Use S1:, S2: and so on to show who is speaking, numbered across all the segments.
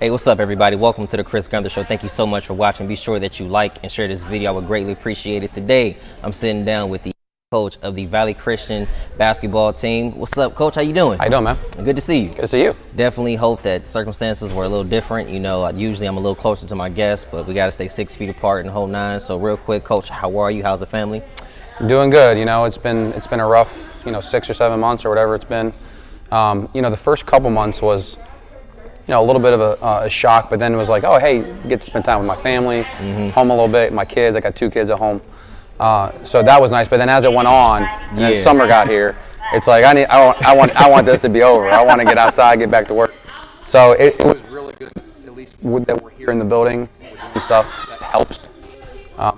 S1: Hey, what's up, everybody? Welcome to the Gunther Show. Thank you so much for watching. Be sure that you like and share this video. I would greatly appreciate it. Today, I'm sitting down with the coach of the Valley Christian basketball team. What's up, Coach? How you doing?
S2: How you doing, man?
S1: Good to see you.
S2: Good to see you.
S1: Definitely hope that circumstances were a little different. You know, usually I'm a little closer to my guests, but we got to stay 6 feet apart and whole nine. So real quick, Coach, how are you? How's the family?
S2: Doing good. You know, it's been a rough, 6 or 7 months or whatever it's been. The first couple months was, a little bit of a shock, but then it was like, oh, hey, get to spend time with my family, home a little bit, my kids. I got 2 kids at home. So that was nice. But then as it went on, and then summer got here, it's like I want this to be over. I want to get outside, get back to work. So it was really good, at least that we're here in the building and stuff. That helps.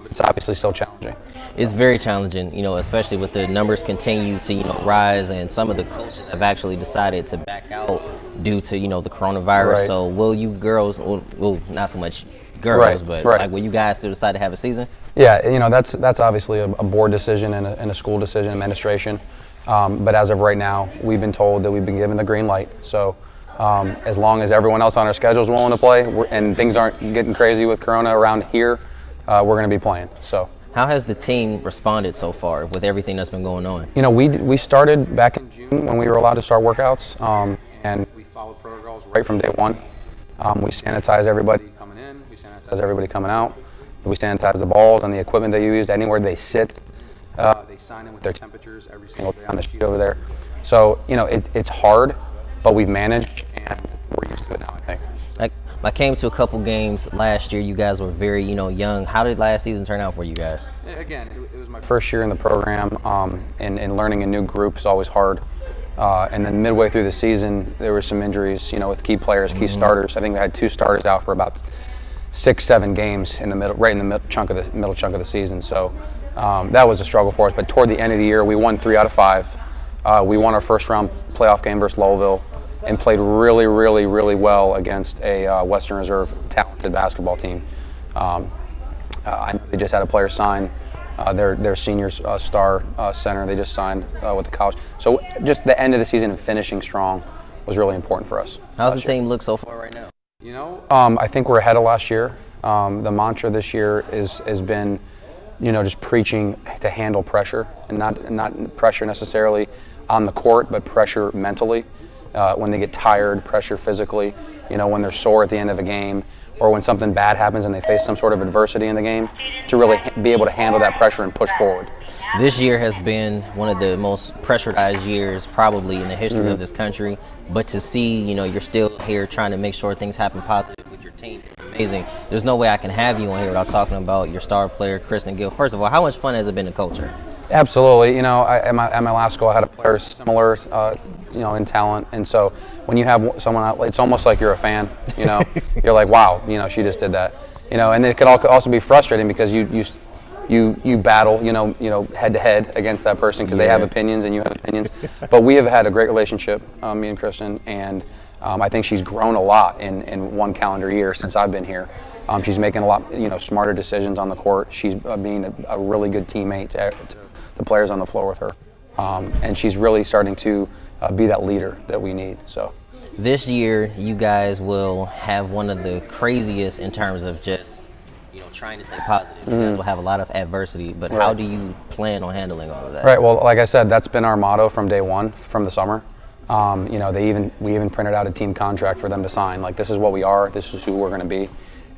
S2: It's obviously still challenging.
S1: It's very challenging, especially with the numbers continue to, rise, and some of the coaches have actually decided to back out due to, the coronavirus.
S2: Right.
S1: So will you girls, well, not so much girls, but like, will you guys still decide to have a season?
S2: Yeah, that's obviously a board decision and a school decision, administration. But as of right now, we've been told that we've been given the green light. So as long as everyone else on our schedule is willing to play and things aren't getting crazy with Corona around here, we're going to be playing. So.
S1: How has the team responded so far with everything that's been going on?
S2: We started back in June when we were allowed to start workouts, and we followed protocols right from day one. We sanitize everybody coming in, we sanitize everybody coming out, we sanitize the balls and the equipment they use, anywhere they sit. They sign in with their temperatures every single day on the sheet over there. So, it's hard, but we've managed, and we're used to it now, I think.
S1: I came to a couple games last year. You guys were very, young. How did last season turn out for you guys?
S2: Again, it was my first year in the program, and learning a new group is always hard. And then midway through the season, there were some injuries, with key players, key starters. I think we had 2 starters out for about 6-7 games in the middle, right in the middle chunk of the season. So that was a struggle for us. But toward the end of the year, we won 3 out of 5. We won our first round playoff game versus Lowellville, and played really, really, really well against a Western Reserve talented basketball team. I know they just had a player sign, their senior star center. They just signed with the college. So just the end of the season and finishing strong was really important for us.
S1: How's the team look so far right now?
S2: I think we're ahead of last year. The mantra this year has been, just preaching to handle pressure, and not pressure necessarily on the court, but pressure mentally. When they get tired, pressure physically, when they're sore at the end of a game, or when something bad happens and they face some sort of adversity in the game, to really be able to handle that pressure and push forward.
S1: This year has been one of the most pressurized years probably in the history of this country, but to see, you're still here trying to make sure things happen positive with your team is amazing. There's no way I can have you on here without talking about your star player, Kristen Gill. First of all, how much fun has it been to coach her?
S2: Absolutely. At my last school, I had a player similar, in talent. And so when you have someone out, it's almost like you're a fan, You're like, wow, she just did that. And it could also be frustrating because you battle, head to head against that person because they have opinions and you have opinions. But we have had a great relationship, me and Kristen, and I think she's grown a lot in 1 calendar year since I've been here. She's making a lot, smarter decisions on the court. She's being a really good teammate to the players on the floor with her, and she's really starting to be that leader that we need. So
S1: this year, you guys will have one of the craziest in terms of just trying to stay positive. You guys will have a lot of adversity, but how do you plan on handling all of that?
S2: Right. Well, like I said, that's been our motto from day one, from the summer. We even printed out a team contract for them to sign. Like, this is what we are. This is who we're going to be.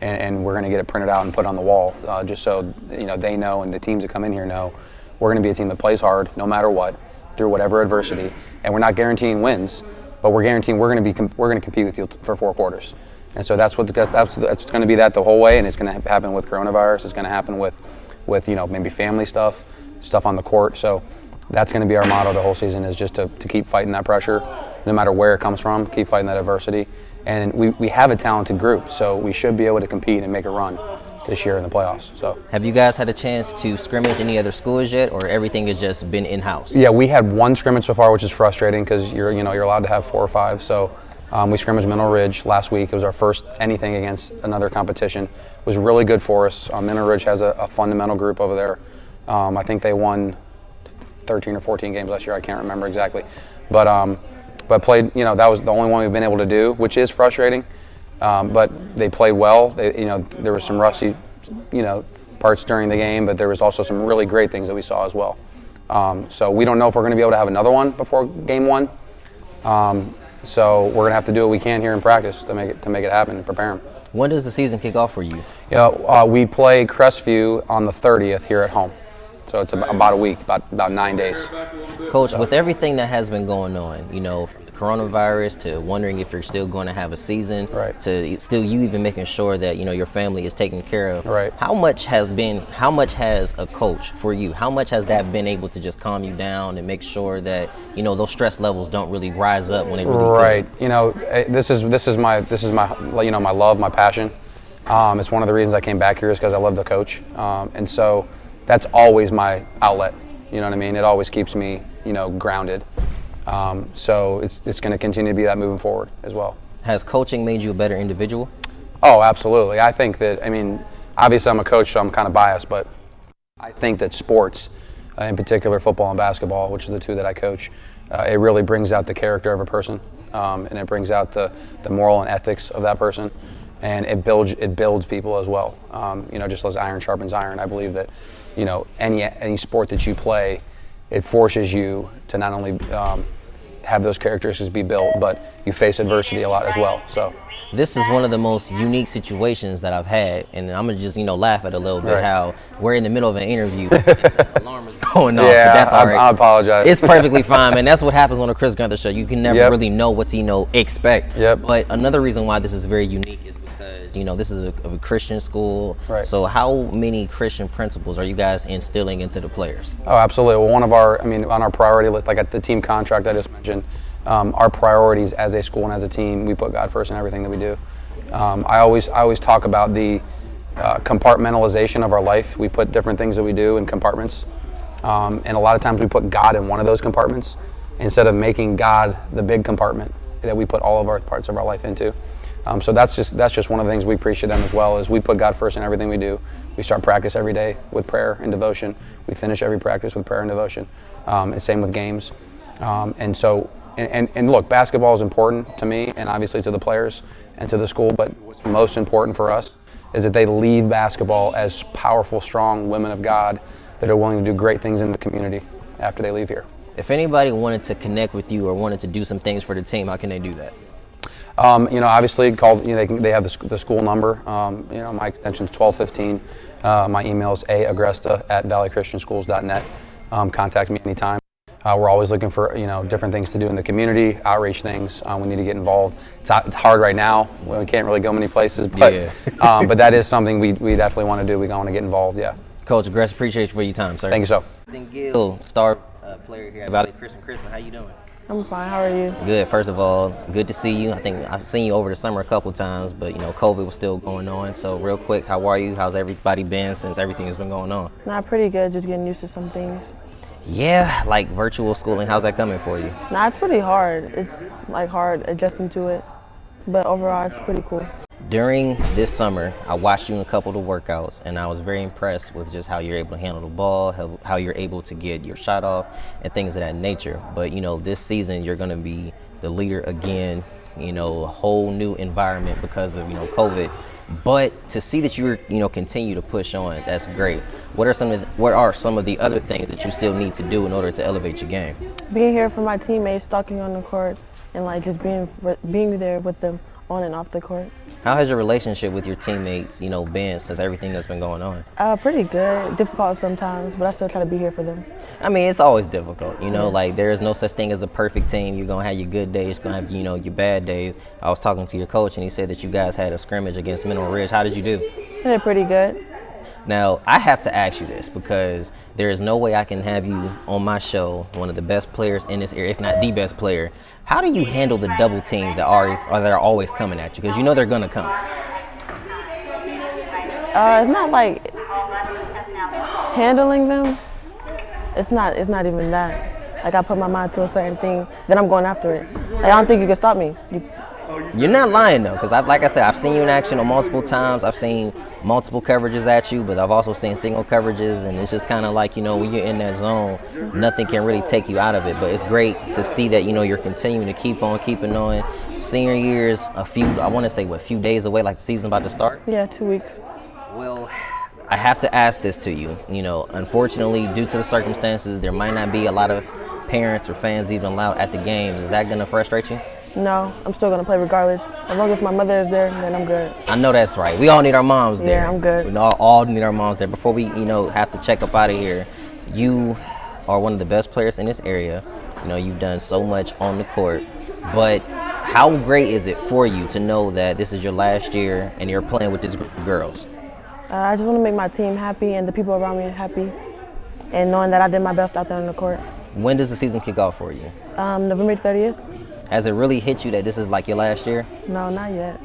S2: And we're going to get it printed out and put on the wall, just so they know, and the teams that come in here know, we're going to be a team that plays hard no matter what, through whatever adversity. And we're not guaranteeing wins, but we're guaranteeing we're going to compete with you for 4 quarters. And so that's going to be that the whole way. And it's going to happen with coronavirus. It's going to happen with maybe family stuff on the court. So that's going to be our motto the whole season, is just to keep fighting that pressure, no matter where it comes from. Keep fighting that adversity. And we have a talented group, so we should be able to compete and make a run this year in the playoffs. So,
S1: have you guys had a chance to scrimmage any other schools yet, or everything has just been in-house?
S2: Yeah, we had 1 scrimmage so far, which is frustrating because you're allowed to have 4 or 5. So we scrimmaged Mineral Ridge last week. It was our first anything against another competition. It was really good for us. Mineral Ridge has a fundamental group over there. I think they won 13 or 14 games last year. I can't remember exactly, but played. That was the only one we've been able to do, which is frustrating. but they played well. There was some rusty, parts during the game, but there was also some really great things that we saw as well. So we don't know if we're going to be able to have another one before game one. So we're going to have to do what we can here in practice to make it happen and prepare them.
S1: When does the season kick off for you?
S2: We play Crestview on the 30th here at home. So it's about a week, about 9 days.
S1: Coach, with everything that has been going on, from the coronavirus to wondering if you're still going to have a season,
S2: right,
S1: to still you even making sure that, your family is taken care of.
S2: Right.
S1: How much has a coach for you, how much has that been able to just calm you down and make sure that, those stress levels don't really rise up when they really
S2: right.
S1: could?
S2: This is my my love, my passion. It's one of the reasons I came back here is because I love to coach. And so that's always my outlet. You know what I mean? It always keeps me, grounded. So it's going to continue to be that moving forward as well.
S1: Has coaching made you a better individual?
S2: Oh, absolutely. I think that, obviously I'm a coach, so I'm kind of biased, but I think that sports, in particular football and basketball, which are the two that I coach, it really brings out the character of a person, and it brings out the moral and ethics of that person. And it builds people as well. Just as iron sharpens iron, I believe that, any sport that you play, it forces you to not only have those characteristics be built, but you face adversity a lot as well. So
S1: this is one of the most unique situations that I've had, and I'm gonna just laugh at a little bit.
S2: Right.
S1: How we're in the middle of an interview, and the alarm is going off.
S2: Yeah,
S1: but that's all right.
S2: I apologize.
S1: It's perfectly fine, man. That's what happens on a Chris Gunther show. You can never
S2: Yep.
S1: really know what to expect.
S2: Yep.
S1: But another reason why this is very unique is because this is a Christian school.
S2: Right.
S1: So how many Christian principles are you guys instilling into the players?
S2: Oh, absolutely. Well, one of on our priority list, like at the team contract I just mentioned, our priorities as a school and as a team, we put God first in everything that we do. I always talk about the compartmentalization of our life. We put different things that we do in compartments, and a lot of times we put God in one of those compartments instead of making God the big compartment that we put all of our parts of our life into. So that's just one of the things we preach to them as well, is we put God first in everything we do. We start practice every day with prayer and devotion. We finish every practice with prayer and devotion. And same with games. And look, basketball is important to me and obviously to the players and to the school, but what's most important for us is that they leave basketball as powerful, strong women of God that are willing to do great things in the community after they leave here.
S1: If anybody wanted to connect with you or wanted to do some things for the team, how can they do that?
S2: Obviously they have the school number. My extension is 1215. My email is aagresta@valleychristianschools.net. Contact me anytime. We're always looking for different things to do in the community, outreach things. We need to get involved. It's hard right now. We can't really go many places, but
S1: Yeah.
S2: but that is something we definitely want to do. We want to get involved. Yeah.
S1: Coach Agresta, appreciate you for your time, sir.
S2: Thank you, sir.
S1: Kristen Gill, star player here at Valley Christian. Kristen, how you doing?
S3: I'm fine. How are you?
S1: Good. First of all, good to see you. I think I've seen you over the summer a couple times, but COVID was still going on. So real quick, how are you? How's everybody been since everything has been going on?
S3: Not pretty good. Just getting used to some things.
S1: Yeah, like virtual schooling. How's that coming for you?
S3: Nah, it's pretty hard. It's hard adjusting to it, but overall, it's pretty cool.
S1: During this summer, I watched you in a couple of the workouts, and I was very impressed with just how you're able to handle the ball, how you're able to get your shot off, and things of that nature. But, this season, you're going to be the leader again, a whole new environment because of, COVID. But to see that you're, continue to push on, that's great. What are some of the other things that you still need to do in order to elevate your game?
S3: Being here for my teammates, talking on the court, and just being there with them on and off the court.
S1: How has your relationship with your teammates, been since everything that's been going on?
S3: Pretty good. Difficult sometimes, but I still try to be here for them.
S1: It's always difficult, there is no such thing as a perfect team. You're going to have your good days, you're going to have, your bad days. I was talking to your coach, and he said that you guys had a scrimmage against Mineral Ridge. How did you do?
S3: I did pretty good.
S1: Now, I have to ask you this because there is no way I can have you on my show, one of the best players in this area, if not the best player. How do you handle the double teams that are always coming at you? Because they're going to come.
S3: It's not like handling them. It's not even that. I put my mind to a certain thing, then I'm going after it. I don't think you can stop me.
S1: You're not lying though, because like I said, I've seen you in action on multiple times. I've seen multiple coverages at you, but I've also seen single coverages, and it's just kind of like, when you're in that zone, nothing can really take you out of it. But it's great to see that you're continuing to keep on keeping on. Senior year's a few days away, like the season's about to start.
S3: Yeah, 2 weeks.
S1: Well, I have to ask this to you. Unfortunately, due to the circumstances, there might not be a lot of parents or fans even allowed at the games. Is that going to frustrate you?
S3: No, I'm still gonna play regardless. As long as my mother is there, then I'm good.
S1: I know that's right. We all need our moms there.
S3: Yeah, I'm good.
S1: We all need our moms there. Before we, have to check up out of here, you are one of the best players in this area. You've done so much on the court. But how great is it for you to know that this is your last year and you're playing with this group of girls?
S3: I just want to make my team happy and the people around me happy, and knowing that I did my best out there on the court.
S1: When does the season kick off for you?
S3: November 30th.
S1: Has it really hit you that this is like your last year?
S3: No, not yet.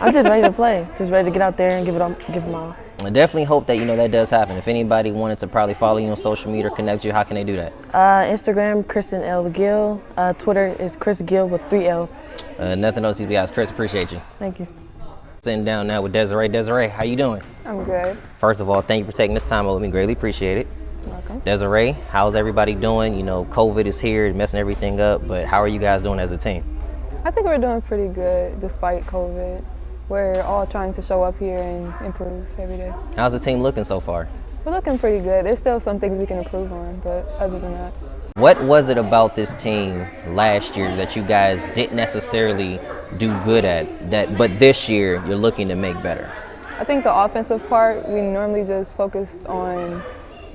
S3: I'm just ready to play. Just ready to get out there and give them all.
S1: I definitely hope that that does happen. If anybody wanted to probably follow you on social media or connect you, how can they do that?
S3: Instagram, Kristen L. Gill. Twitter is Chris Gill with 3 L's.
S1: Nothing else, guys. Chris, appreciate you.
S3: Thank you.
S1: Sitting down now with Dezyrae. Dezyrae, how you doing?
S4: I'm good.
S1: First of all, thank you for taking this time with me. Greatly appreciate it.
S4: Welcome.
S1: Dezyrae, how's everybody doing? COVID is here, messing everything up, but how are you guys doing as a team?
S4: I think we're doing pretty good despite COVID. We're all trying to show up here and improve every day.
S1: How's the team looking so far?
S4: We're looking pretty good. There's still some things we can improve on, but other than that.
S1: What was it about this team last year that you guys didn't necessarily do good at, but this year you're looking to make better?
S4: I think the offensive part, we normally just focused on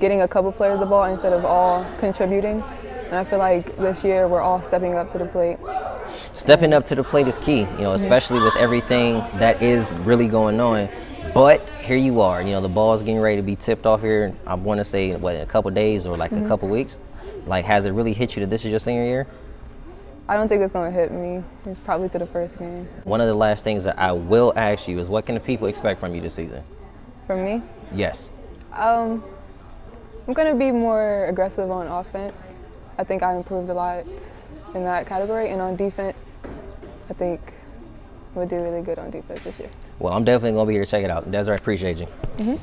S4: getting a couple players the ball instead of all contributing. And I feel like this year we're all stepping up to the plate.
S1: Stepping up to the plate is key, especially with everything that is really going on. But here you are, the ball's getting ready to be tipped off here. I want to say, in a couple days or a couple weeks? Like, has it really hit you that this is your senior year?
S4: I don't think it's going to hit me. It's probably to the first game.
S1: One of the last things that I will ask you is, what can the people expect from you this season?
S4: From me?
S1: Yes.
S4: I'm going to be more aggressive on offense. I think I improved a lot in that category. And on defense, I think we'll do really good on defense this year.
S1: Well, I'm definitely going to be here to check it out. Dezyrae, I appreciate you.